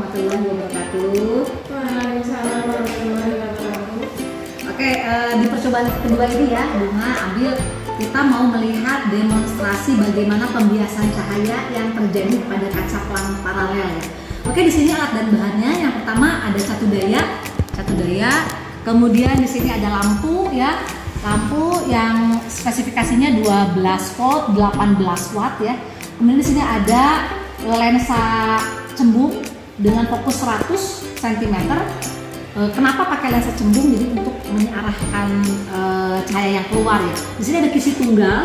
warahmatullahi wabarakatuh. Waalaikumsalam warahmatullahi wabarakatuh. Oke, di percobaan kedua ini ya, Bunga ambil kita mau melihat demonstrasi bagaimana pembiasan cahaya yang terjadi pada kaca pelang paralel ya. Oke, di sini alat dan bahannya yang pertama ada catu daya, kemudian di sini ada lampu ya, lampu yang spesifikasinya 12 volt 18 watt ya. Kemudian di sini ada lensa cembung dengan fokus 100 cm. Kenapa pakai lensa cembung? Jadi untuk mengarahkan cahaya yang keluar ya. Di sini ada kisi tunggal.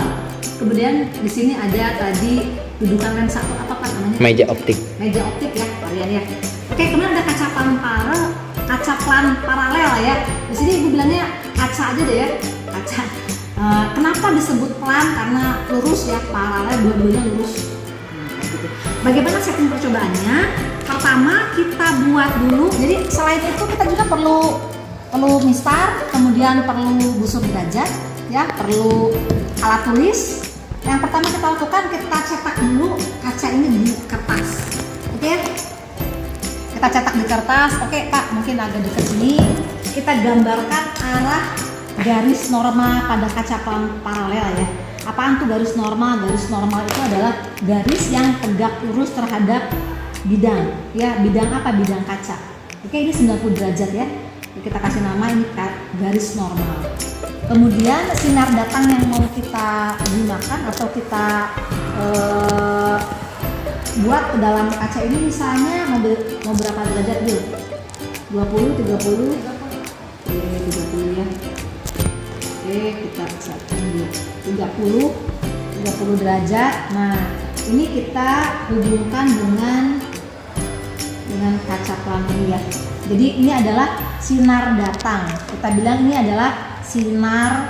Kemudian di sini ada tadi dudukan lensa atau apa namanya? Meja optik. Meja optik ya, kalian ya. Oke, kemudian ada kaca pelan paralel ya. Di sini ibu bilangnya kaca aja deh ya, kaca. Kenapa disebut pelan? Karena lurus ya, paralel dua-duanya lurus. Gitu. Bagaimana setting percobaannya? Pertama kita buat dulu. Jadi selain itu kita juga perlu mistar, kemudian perlu busur derajat, ya, perlu alat tulis. Yang pertama kita lakukan, kita cetak dulu kaca ini di kertas. Oke? Kita cetak di kertas. Oke, Pak, mungkin agak dekat sini. Kita gambarkan arah garis norma pada kaca paralel ya. Apaan tuh garis norma? Garis normal itu adalah garis yang tegak lurus terhadap bidang. Ya, bidang apa? Bidang kaca. Oke, ini 90 derajat ya. Kita kasih nama ini garis normal. Kemudian sinar datang yang mau kita gunakan atau kita buat ke dalam kaca ini misalnya mau berapa derajat dulu? 20, 30, 30 ya. Oke, kita setting dulu 30 derajat. Nah, ini kita hubungkan dengan kaca pelan ini ya. Jadi ini adalah sinar datang. Kita bilang ini adalah sinar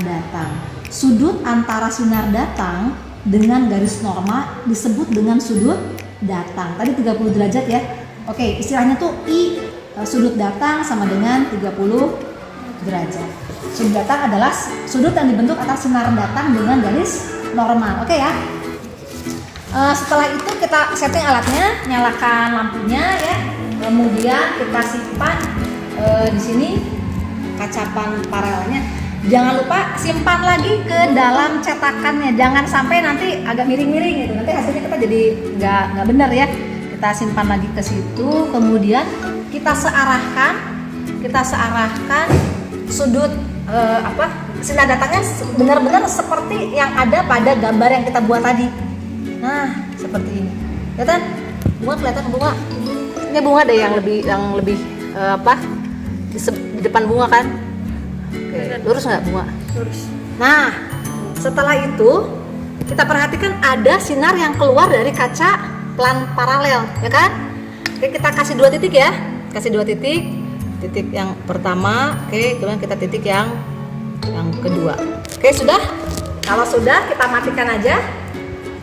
datang. Sudut antara sinar datang dengan garis norma disebut dengan sudut datang. Tadi 30 derajat ya. Oke, istilahnya tuh sudut datang sama dengan 30 derajat. Sudut datang adalah sudut yang dibentuk atas sinar datang dengan garis normal. Oke ya. Setelah itu kita setting alatnya, nyalakan lampunya ya. Kemudian kita simpan di sini kaca paralelnya. Jangan lupa simpan lagi ke dalam cetakannya. Jangan sampai nanti agak miring-miring gitu. Nanti hasilnya kita jadi nggak benar ya. Kita simpan lagi ke situ. Kemudian kita searahkan sudut sinar datangnya benar-benar seperti yang ada pada gambar yang kita buat tadi. Nah, seperti ini. Kelihatan? Bunga kelihatan bunga. Ini bunga deh yang lebih di depan bunga kan? Oke, lurus nggak bunga? Lurus. Nah, setelah itu kita perhatikan ada sinar yang keluar dari kaca pelan paralel, ya kan? Oke, kita kasih 2 titik ya. Kasih 2 titik. Titik yang pertama, oke, kemudian kita titik yang kedua. Oke, sudah? Kalau sudah, kita matikan aja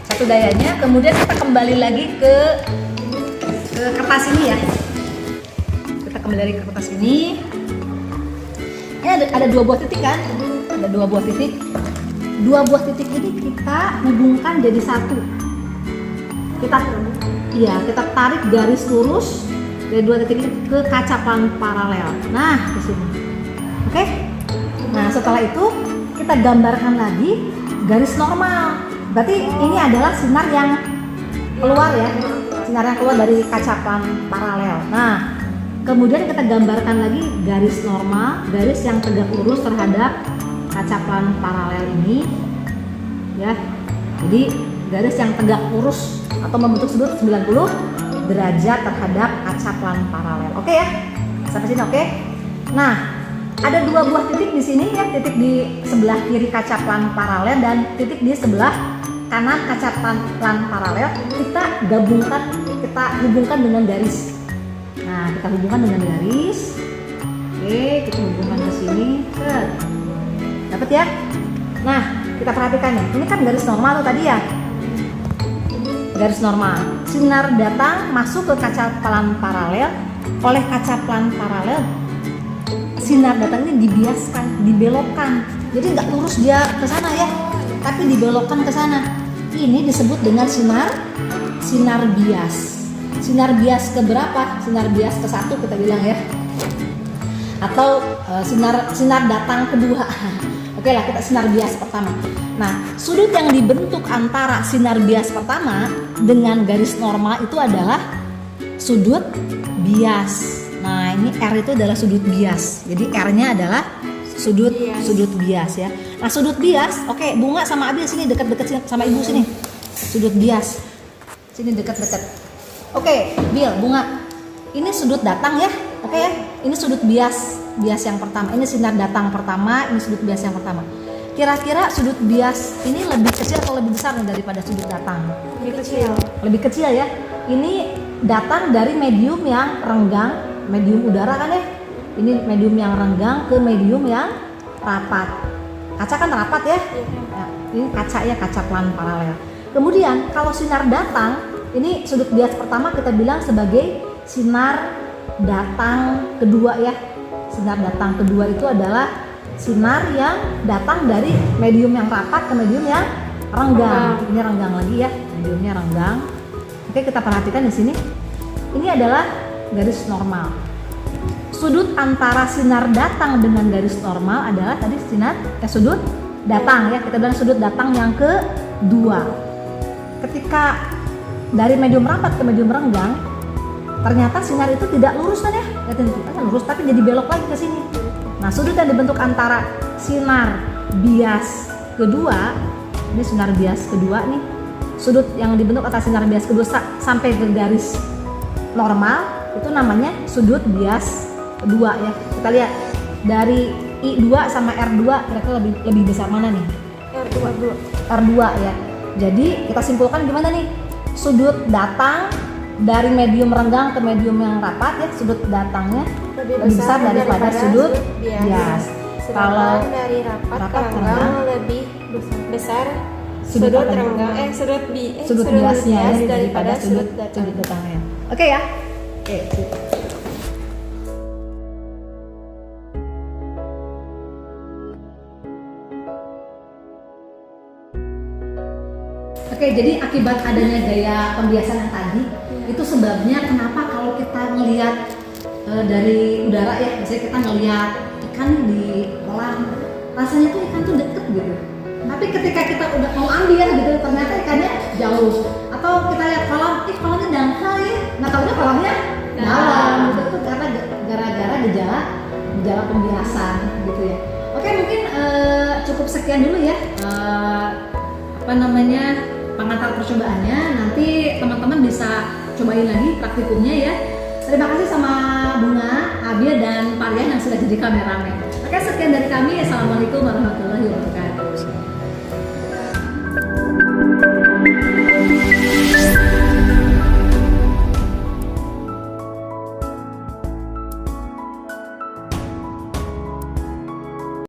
satu dayanya. Kemudian kita kembali lagi ke kertas ini ya. Kita kembali lagi ke kertas ini. Ini ada 2 buah titik kan? Ada 2 buah titik. 2 buah titik ini kita hubungkan jadi satu. Kita tarik garis lurus dari 2 titik ini ke kaca paralel. Nah, di sini. Oke? Nah, setelah itu kita gambarkan lagi garis normal. Berarti ini adalah sinar yang keluar ya. Sinar yang keluar dari kaca paralel. Nah, kemudian kita gambarkan lagi garis normal, garis yang tegak lurus terhadap kaca paralel ini. Ya. Jadi garis yang tegak lurus atau membentuk sudut 90 derajat terhadap kaca paralel. Oke ya? Sampai sini oke? Nah, ada 2 buah titik di sini ya, titik di sebelah kiri kaca paralel dan titik di sebelah kanan kaca paralel. Kita hubungkan dengan garis. Nah, kita hubungkan dengan garis. Oke, kita hubungkan ke sini. Dapat ya? Nah, kita perhatikan ya. Ini kan garis normal tuh tadi ya. Garis normal. Sinar datang masuk ke kaca paralel. Oleh kaca paralel, sinar datang ini dibiaskan, dibelokkan. Jadi nggak lurus dia ke sana ya, tapi dibelokkan ke sana. Ini disebut dengan sinar bias. sinar bias keberapa? Sinar bias ke-1 kita bilang ya. Atau sinar datang kedua. Oke lah, kita sinar bias pertama. Nah, sudut yang dibentuk antara sinar bias pertama dengan garis normal itu adalah sudut bias. Nah, ini R itu adalah sudut bias. Jadi R-nya adalah sudut bias ya. Nah, sudut bias, oke, Bunga sama Abil sini dekat-dekat sama Ibu sini. Sudut bias. Sini dekat-dekat. Oke, Bil, Bunga. Ini sudut datang ya. Oke ya. Ini sudut bias yang pertama. Ini sinar datang pertama, ini sudut bias yang pertama. Kira-kira sudut bias ini lebih kecil atau lebih besar nih daripada sudut datang? Lebih kecil. Lebih kecil ya. Ini datang dari medium yang renggang, medium udara kan ya. Ini medium yang renggang ke medium yang rapat. Kaca kan rapat ya. Ya, ini kaca ya, kaca pelan paralel. Kemudian kalau sinar datang, ini sudut bias pertama kita bilang sebagai sinar datang kedua ya. Sinar datang kedua itu adalah sinar yang datang dari medium yang rapat ke medium yang renggang. Ini renggang lagi ya, mediumnya renggang. Oke, kita perhatikan di sini. Ini adalah garis normal. Sudut antara sinar datang dengan garis normal adalah tadi sudut datang ya. Kita bilang sudut datang yang kedua. Ketika dari medium rapat ke medium renggang, ternyata sinar itu tidak lurus kan ya? Kan lurus tapi jadi belok lagi ke sini. Nah, sudut yang dibentuk antara sinar bias kedua, ini sinar bias kedua nih. Sudut yang dibentuk antara sinar bias kedua sampai ke garis normal itu namanya sudut bias kedua ya. Kita lihat dari I2 sama R2 kira-kira lebih besar mana nih? R2 ya. Jadi kita simpulkan gimana nih? Sudut datang dari medium renggang ke medium yang rapat ya, sudut datangnya lebih besar daripada sudut bias. Kalau dari rapat ke renggang lebih besar sudut biasnya ya, daripada sudut datangnya. Oke ya. Oke. Oke, jadi akibat adanya gaya pembiasan yang tadi, itu sebabnya kenapa kalau kita melihat dari udara ya, misalnya kita ngelihat ikan di kolam, rasanya tuh ikan tuh deket gitu. Tapi ketika kita udah mau ambil gitu, ternyata ikannya jauh. Atau kita lihat kolam, kolamnya dangkal ya, nggak tahunya kolamnya dalam. Gitu tuh karena gara-gara gejala pembiasan gitu ya. Oke, mungkin cukup sekian dulu ya. Pengantar percobaannya, nanti teman-teman bisa cobain lagi praktikumnya ya. Terima kasih sama Bunga, Abil, dan Parian yang sudah jadi kameramen. Oke, sekian dari kami. Assalamualaikum warahmatullahi wabarakatuh.